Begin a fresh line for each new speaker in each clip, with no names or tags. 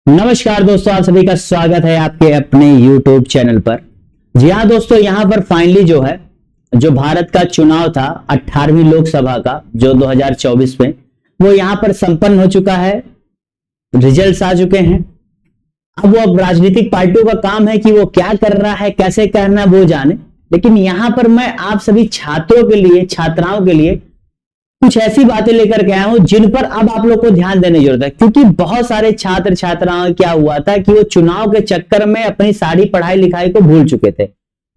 नमस्कार दोस्तों, आप सभी का स्वागत है आपके अपने YouTube चैनल पर। जी हाँ दोस्तों, यहाँ पर फाइनली जो भारत का चुनाव था 18वीं लोकसभा का जो 2024 में वो यहाँ पर संपन्न हो चुका है। रिजल्ट्स आ चुके हैं। अब राजनीतिक पार्टियों का काम है कि वो क्या कर रहा है, कैसे करना है वो जाने। लेकिन यहाँ पर मैं आप सभी छात्रों के लिए, छात्राओं के लिए कुछ ऐसी बातें लेकर के आया हूं जिन पर अब आप लोग को ध्यान देने की जरूरत है, क्योंकि बहुत सारे छात्र छात्राओं क्या हुआ था कि वो चुनाव के चक्कर में अपनी सारी पढ़ाई लिखाई को भूल चुके थे।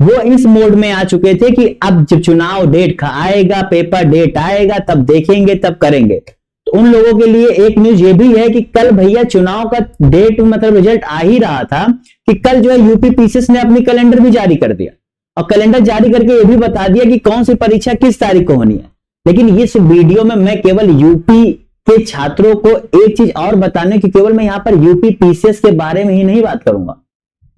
वो इस मोड में आ चुके थे कि अब जब चुनाव डेट आएगा, पेपर डेट आएगा, तब देखेंगे, तब करेंगे। तो उन लोगों के लिए एक न्यूज ये भी है कि कल भैया चुनाव का डेट मतलब रिजल्ट आ ही रहा था कि कल जो है यूपी पीसीएस ने अपनी कैलेंडर भी जारी कर दिया और कैलेंडर जारी करके ये भी बता दिया कि कौन सी परीक्षा किस तारीख को होनी है। लेकिन इस वीडियो में मैं केवल यूपी के छात्रों को एक चीज और बताने की, केवल मैं यहां पर यूपी पीसीएस के बारे में ही नहीं बात करूंगा।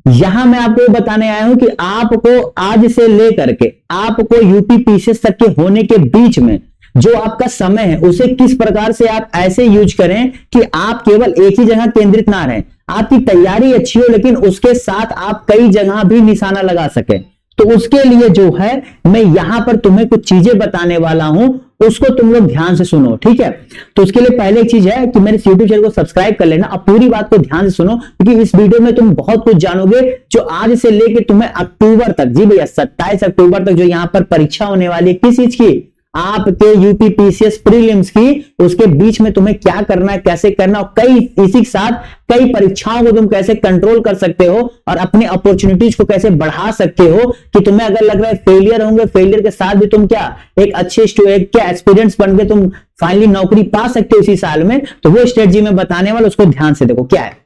यहां मैं आपको बताने आया हूं कि आपको आज से लेकर के आपको यूपी पीसीएस तक के होने के बीच में जो आपका समय है उसे किस प्रकार से आप ऐसे यूज करें कि आप केवल एक ही जगह केंद्रित ना रहें, आपकी तैयारी अच्छी हो लेकिन उसके साथ आप कई जगह भी निशाना लगा सकें। तो उसके लिए जो है मैं यहां पर तुम्हें कुछ चीजें बताने वाला हूं, उसको तुम लोग ध्यान से सुनो, ठीक है। तो उसके लिए पहले एक चीज है कि मेरे YouTube चैनल को सब्सक्राइब कर लेना और पूरी बात को ध्यान से सुनो, क्योंकि इस वीडियो में तुम बहुत कुछ जानोगे जो आज से लेके तुम्हें अक्टूबर तक, जी भैया 27 अक्टूबर तक जो यहां पर परीक्षा होने वाली है किस चीज की, आपके यूपी पीसीएस प्रीलिम्स की, उसके बीच में तुम्हें क्या करना है, कैसे करना, और कई इसी के साथ कई परीक्षाओं को तुम कैसे कंट्रोल कर सकते हो और अपने अपॉर्चुनिटीज को कैसे बढ़ा सकते हो कि तुम्हें अगर लग रहा है फेलियर होंगे, फेलियर के साथ भी तुम क्या एक अच्छे स्टूडेंट क्या एक्सपीरियंस बन के तुम फाइनली नौकरी पा सकते हो इसी साल में। तो वो स्ट्रेटजी में बताने वाला, उसको ध्यान से देखो क्या है।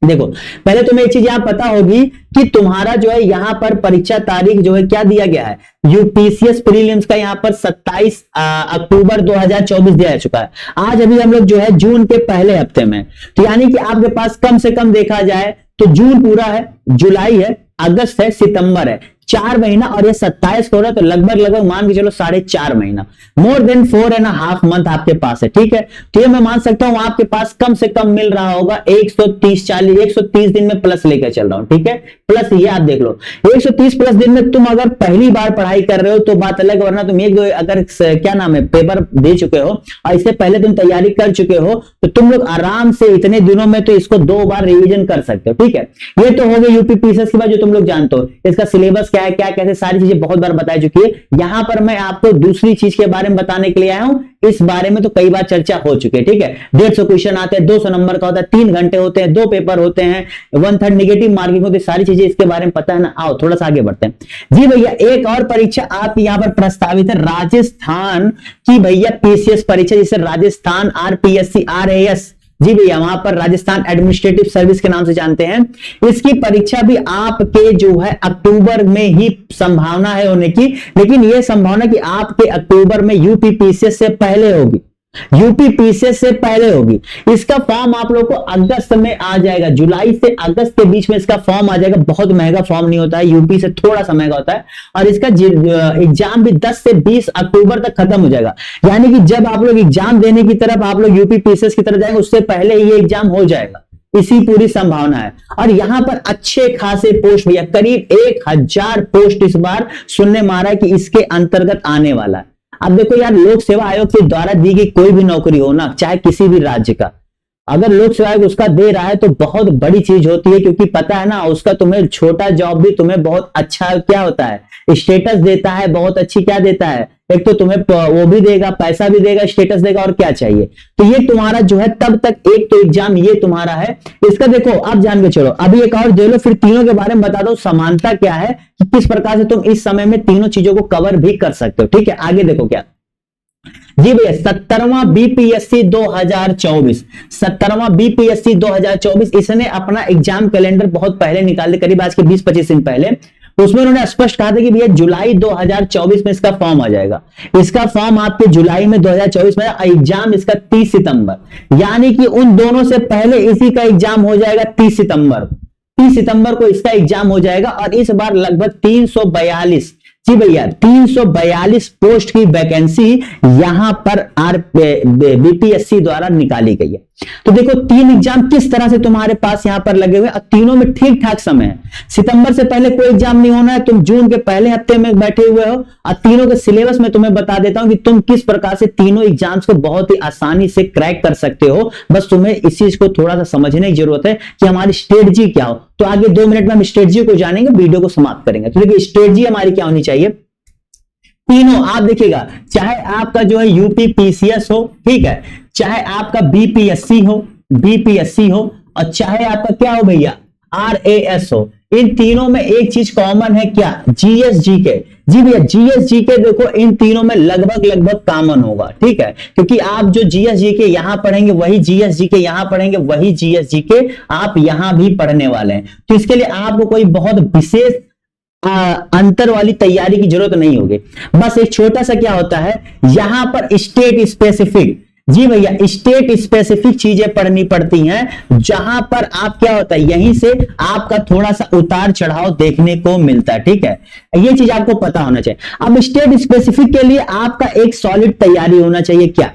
देखो पहले तुम्हें एक चीज यहां पता होगी कि तुम्हारा जो है यहां पर परीक्षा तारीख जो है क्या दिया गया है, यूपीसीएस प्रीलिम्स का यहां पर 27 अक्टूबर 2024 दिया जा चुका है। आज अभी हम लोग जो है जून के पहले हफ्ते में, तो यानी कि आपके पास कम से कम देखा जाए तो जून पूरा है, जुलाई है, अगस्त है, सितंबर है, 4 महीना, और ये 27 हो रहा है तो लगभग मान के चलो 4.5 महीना, मोर देन 4.5 मंथ आपके पास है, ठीक है। तो ये मैं मान सकता हूं आपके पास कम से कम मिल रहा होगा 130 दिन में प्लस लेकर चल रहा हूं, ठीक है। प्लस ये आप देख लो 130 प्लस दिन में तुम अगर पहली बार पढ़ाई कर रहे हो तो बात अलग, वरना तुम एक अगर क्या नाम है पेपर दे चुके हो और इससे पहले तुम तैयारी कर चुके हो तो तुम लोग आराम से इतने दिनों में तो इसको 2 बार रिवीजन कर सकते हो, ठीक है। ये तो हो गए यूपी पीसीएस के बाद जो तुम लोग जानते हो, इसका सिलेबस क्या है, क्या कैसे सारी चीजें बहुत बार बताई चुकी है। यहां पर मैं आपको दूसरी चीज के बारे में बताने के लिए आया हूं। इस बारे में तो कई बार चर्चा हो चुकी है, ठीक है। 150 क्वेश्चन आते हैं, 200 नंबर का होता है, 3 घंटे होते हैं, 2 पेपर होते हैं, 1/3 नेगेटिव मार्किंग होती है, सारी चीजें इसके बारे में पता है ना। आओ थोड़ा सा आगे बढ़ते हैं। जी भैया एक और परीक्षा आप यहां पर प्रस्तावित है, राजस्थान की भैया पीसीएस परीक्षा, जिसे राजस्थान आरपीएससी आरएएस, जी भैया वहां पर राजस्थान एडमिनिस्ट्रेटिव सर्विस के नाम से जानते हैं। इसकी परीक्षा भी आपके जो है अक्टूबर में ही संभावना है होने की, लेकिन यह संभावना कि आपके अक्टूबर में यूपी पीसीएस से पहले होगी, यूपी पीसीएस से पहले होगी। इसका फॉर्म आप लोग को अगस्त में आ जाएगा, जुलाई से अगस्त के बीच में इसका फॉर्म आ जाएगा। बहुत महंगा फॉर्म नहीं होता है, यूपी से थोड़ा सा महंगा होता है, और इसका एग्जाम भी 10 से 20 अक्टूबर तक खत्म हो जाएगा। यानी कि जब आप लोग एग्जाम देने की तरफ आप लोग यूपी पीसीएस की तरफ जाएंगे उससे पहले ये एग्जाम हो जाएगा, इसी पूरी संभावना है। और यहां पर अच्छे खासे पोस्ट भैया करीब 1000 पोस्ट इस बार सुनने में आ रहा है कि इसके अंतर्गत आने वाला है। अब देखो यार, लोक सेवा आयोग के द्वारा दी गई कोई भी नौकरी हो ना, चाहे किसी भी राज्य का, अगर लोक सेवा आयोग उसका दे रहा है तो बहुत बड़ी चीज होती है, क्योंकि पता है ना उसका तुम्हें छोटा जॉब भी तुम्हें बहुत अच्छा क्या होता है, स्टेटस देता है, बहुत अच्छी क्या देता है, एक तो तुम्हें वो भी देगा, पैसा भी देगा, स्टेटस देगा, और क्या चाहिए। तो ये तुम्हारा जो है तब तक एक तो एग्जाम ये तुम्हारा है। इसका देखो आप जान के चलो, अभी एक और दे लो, फिर तीनों के बारे में बता दो समानता क्या है कि किस प्रकार से तुम इस समय में तीनों चीजों को कवर भी कर सकते हो, ठीक है। आगे देखो क्या, जी भैया 17वां बीपीएससी 2024, 17वां बीपीएससी 2024 इसने अपना एग्जाम कैलेंडर बहुत पहले निकाल दिया, करीब आज के 20-25 दिन पहले। उसमें उन्होंने स्पष्ट कहा था कि भैया जुलाई 2024 में इसका फॉर्म आ जाएगा। इसका फॉर्म आपके जुलाई में 2024 में, एग्जाम इसका 30 सितंबर, यानी कि उन दोनों से पहले इसी का एग्जाम हो जाएगा 30 सितंबर को इसका एग्जाम हो जाएगा। और इस बार लगभग जी भैया 342 पोस्ट की वैकेंसी यहां पर बीपीएससी द्वारा निकाली गई है। तो देखो 3 एग्जाम किस तरह से तुम्हारे पास यहां पर लगे हुए और तीनों में ठीक ठाक समय है। सितंबर से पहले कोई एग्जाम नहीं होना है, तुम जून के पहले हफ्ते में बैठे हुए हो और तीनों के सिलेबस में तुम्हें बता देता हूं कि तुम किस प्रकार से तीनों एग्जाम्स को बहुत ही आसानी से क्रैक कर सकते हो। बस तुम्हें इस चीज को थोड़ा सा समझने की जरूरत है कि हमारी स्ट्रेटजी क्या हो। तो आगे 2 मिनट में हम स्ट्रेटजी को जानेंगे, वीडियो को समाप्त करेंगे। तो देखिए स्ट्रेटजी हमारी क्या होनी चाहिए, तीनों आप देखिएगा, चाहे आपका जो है यूपी पीसीएस हो, ठीक है, चाहे आपका बीपीएससी हो और चाहे आपका क्या हो भैया आरएएस हो, इन तीनों में एक चीज कॉमन है, क्या, जीएसजीके। जी भैया जीएसजीके देखो इन तीनों में लगभग कॉमन होगा, ठीक है, क्योंकि आप जो जीएसजीके यहां पढ़ेंगे वही जीएसजीके यहां पढ़ेंगे, वही जीएसजीके आप यहां भी पढ़ने वाले हैं। तो इसके लिए आपको कोई बहुत विशेष अंतर वाली तैयारी की जरूरत नहीं होगी। बस एक छोटा सा क्या होता है यहां पर स्टेट स्पेसिफिक, जी भैया स्टेट स्पेसिफिक चीजें पढ़नी पड़ती हैं, जहां पर आप क्या होता है यहीं से आपका थोड़ा सा उतार चढ़ाव देखने को मिलता है, ठीक है, ये चीज आपको पता होना चाहिए। अब स्टेट स्पेसिफिक के लिए आपका एक सॉलिड तैयारी होना चाहिए, क्या,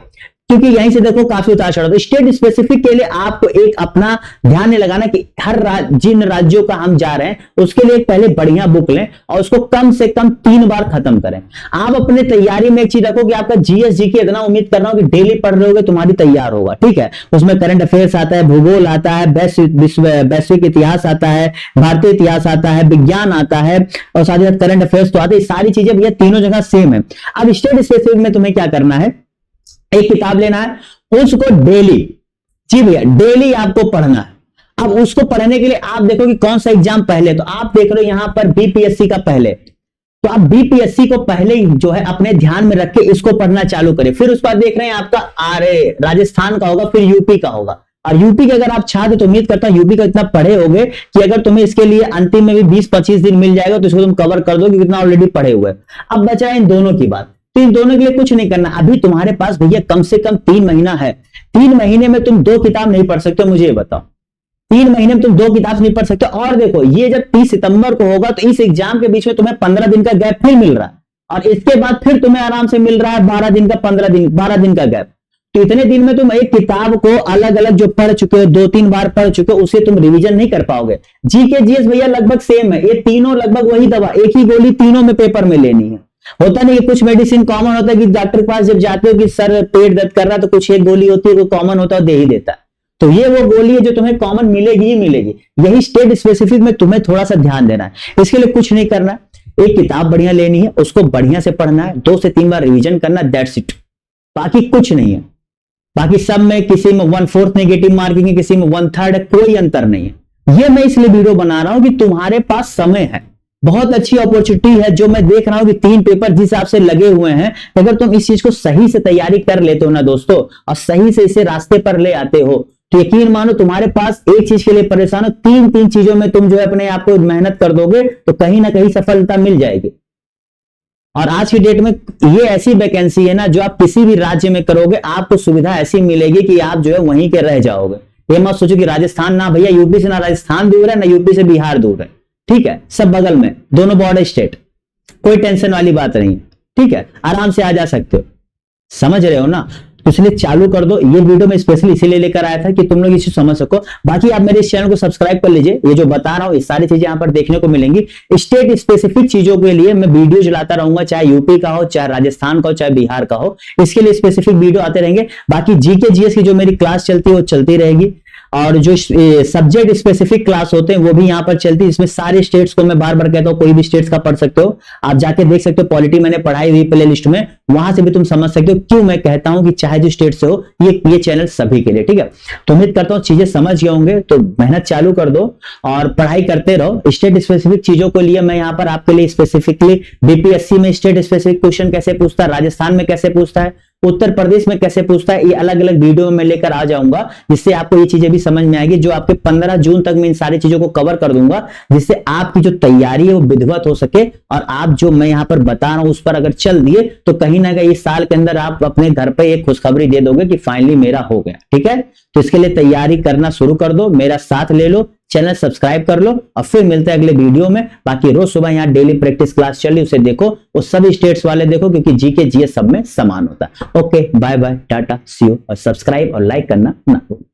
क्योंकि यहीं से देखो काफी उतार चढ़ाव। तो स्टेट स्पेसिफिक के लिए आपको एक अपना ध्यान नहीं लगाना कि हर जिन राज्यों का हम जा रहे हैं उसके लिए पहले बढ़िया बुक लें और उसको कम से कम 3 बार खत्म करें। आप अपने तैयारी में एक चीज रखो कि आपका जीएसजीके इतना उम्मीद कर रहा हूं कि डेली पढ़ रहे होगे तुम्हारी तैयार होगा, ठीक है, उसमें करंट अफेयर्स आता है, भूगोल आता है, वैश्विक इतिहास आता है, भारतीय इतिहास आता है, विज्ञान आता है और साथ ही साथ करंट अफेयर्स तो आते हैं। सारी चीजें भैया तीनों जगह सेम है। अब स्टेट स्पेसिफिक में तुम्हें क्या करना है, एक किताब लेना है, उसको डेली, जी भैया डेली आपको पढ़ना है। अब उसको पढ़ने के लिए आप देखो कि कौन सा एग्जाम पहले, तो आप देख रहे हो यहां पर बीपीएससी का पहले, तो आप बीपीएससी को पहले जो है अपने ध्यान में रख के इसको पढ़ना चालू करें। फिर उस पर देख रहे हैं आपका राजस्थान का होगा, फिर यूपी का होगा। और यूपी के अगर आप चाहते तो उम्मीद करता हूं यूपी का इतना पढ़े होगे कि अगर तुम्हें इसके लिए अंतिम में भी 20-25 दिन मिल जाएगा तो इसको तुम कवर कर दो, कितना ऑलरेडी पढ़े हुए। अब बचा है इन दोनों की बात, तो इन दोनों के लिए कुछ नहीं करना। अभी तुम्हारे पास भैया कम से कम 3 महीना है। 3 महीने में तुम 2 किताब नहीं पढ़ सकते, मुझे बताओ 3 महीने में तुम 2 किताब नहीं पढ़ सकते। और देखो ये जब 30 सितंबर को होगा तो इस एग्जाम के बीच में तुम्हें 15 दिन का गैप फिर मिल रहा है और इसके बाद फिर तुम्हें आराम से मिल रहा है 12 दिन का 12 दिन का गैप। तो इतने दिन में तुम एक किताब को अलग अलग जो पढ़ चुके हो, 2-3 बार पढ़ चुके हो, उसे तुम रिवीजन नहीं कर पाओगे। जीके जीएस भैया लगभग सेम है, ये तीनों लगभग वही दवा, एक ही गोली तीनों में पेपर में लेनी है। होता नहीं, कुछ मेडिसिन कॉमन होता है कि डॉक्टर के पास जब जाते हो कि सर पेट दर्द कर रहा है तो कुछ एक गोली होती है वो कॉमन होता है दे ही देता है। तो ये वो गोली है जो तुम्हें कॉमन मिलेगी ही मिलेगी। यही स्टेट स्पेसिफिक में तुम्हें थोड़ा सा ध्यान देना है। इसके लिए कुछ नहीं करना है, एक किताब बढ़िया लेनी है, उसको बढ़िया से पढ़ना है, 2 से 3 बार रिवीजन करना, दैट्स इट, बाकी कुछ नहीं है। बाकी सब में किसी में 1/4 नेगेटिव मार्किंग है, किसी में 1/3 है, कोई अंतर नहीं है। ये मैं इसलिए वीडियो बना रहा हूं कि तुम्हारे पास समय है, बहुत अच्छी अपॉर्चुनिटी है। जो मैं देख रहा हूं कि 3 पेपर जिस हिसाब से लगे हुए हैं, अगर तुम इस चीज को सही से तैयारी कर लेते हो ना दोस्तों और सही से इसे रास्ते पर ले आते हो तो यकीन मानो तुम्हारे पास एक चीज के लिए परेशान हो, 3 चीजों में तुम जो है अपने आप को मेहनत कर दोगे तो कहीं ना कहीं सफलता मिल जाएगी। और आज की डेट में ये ऐसी वैकेंसी है ना जो आप किसी भी राज्य में करोगे आपको सुविधा ऐसी मिलेगी कि आप जो है वहीं के रह जाओगे। ये मत सोचो कि राजस्थान, ना भैया यूपी से ना राजस्थान दूर है ना यूपी से बिहार दूर है, ठीक है, सब बगल में, दोनों बॉर्डर स्टेट, कोई टेंशन वाली बात नहीं, ठीक है, आराम से आ जा सकते हो, समझ रहे हो ना। तो इसलिए चालू कर दो। ये वीडियो मैं स्पेशली इसीलिए लेकर आया था कि तुम लोग इसे समझ सको। बाकी आप मेरे इस चैनल को सब्सक्राइब कर लीजिए, ये जो बता रहा हूं ये सारी चीजें यहां पर देखने को मिलेंगी। स्टेट स्पेसिफिक चीजों के लिए मैं वीडियो चलाता रहूंगा, चाहे यूपी का हो, चाहे राजस्थान का हो, चाहे बिहार का हो, इसके लिए स्पेसिफिक वीडियो आते रहेंगे। बाकी जीके जीएस की जो मेरी क्लास चलती है वो चलती रहेगी और जो सब्जेक्ट स्पेसिफिक क्लास होते हैं वो भी यहां पर चलती है। इसमें सारे स्टेट्स को मैं बार बार कहता हूं, कोई भी स्टेट्स का पढ़ सकते हो, आप जाके देख सकते हो, पॉलिटी मैंने पढ़ाई हुई प्ले लिस्ट में, वहां से भी तुम समझ सकते हो क्यों मैं कहता हूं कि चाहे जो स्टेट से हो ये चैनल सभी के लिए, ठीक है। तो उम्मीद करता हूं चीजें समझ गए होंगे, तो मेहनत चालू कर दो और पढ़ाई करते रहो। स्टेट स्पेसिफिक चीजों को लिए मैं यहां पर आपके लिए स्पेसिफिकली बीपीएससी में स्टेट स्पेसिफिक क्वेश्चन कैसे पूछता है, राजस्थान में कैसे पूछता है, उत्तर प्रदेश में कैसे पूछता है, ये अलग अलग वीडियो में मैं लेकर आ जाऊंगा, जिससे आपको ये चीजें भी समझ में आएगी। जो आपके 15 जून तक मैं इन सारी चीजों को कवर कर दूंगा, जिससे आपकी जो तैयारी है वो विधिवत हो सके और आप जो मैं यहां पर बता रहा हूं उस पर अगर चल दिए तो कहीं ना कहीं इस साल के अंदर आप अपने घर पे एक खुशखबरी दे दोगे कि फाइनली मेरा हो गया, ठीक है। तो इसके लिए तैयारी करना शुरू कर दो, मेरा साथ ले लो, चैनल सब्सक्राइब कर लो और फिर मिलते हैं अगले वीडियो में। बाकी रोज सुबह यहाँ डेली प्रैक्टिस क्लास चल रही, उसे देखो, वो सभी स्टेट्स वाले देखो, क्योंकि जीके जीएस सब में समान होता है। Okay, bye bye, tata, see you, और सब्सक्राइब और लाइक करना ना भूलो।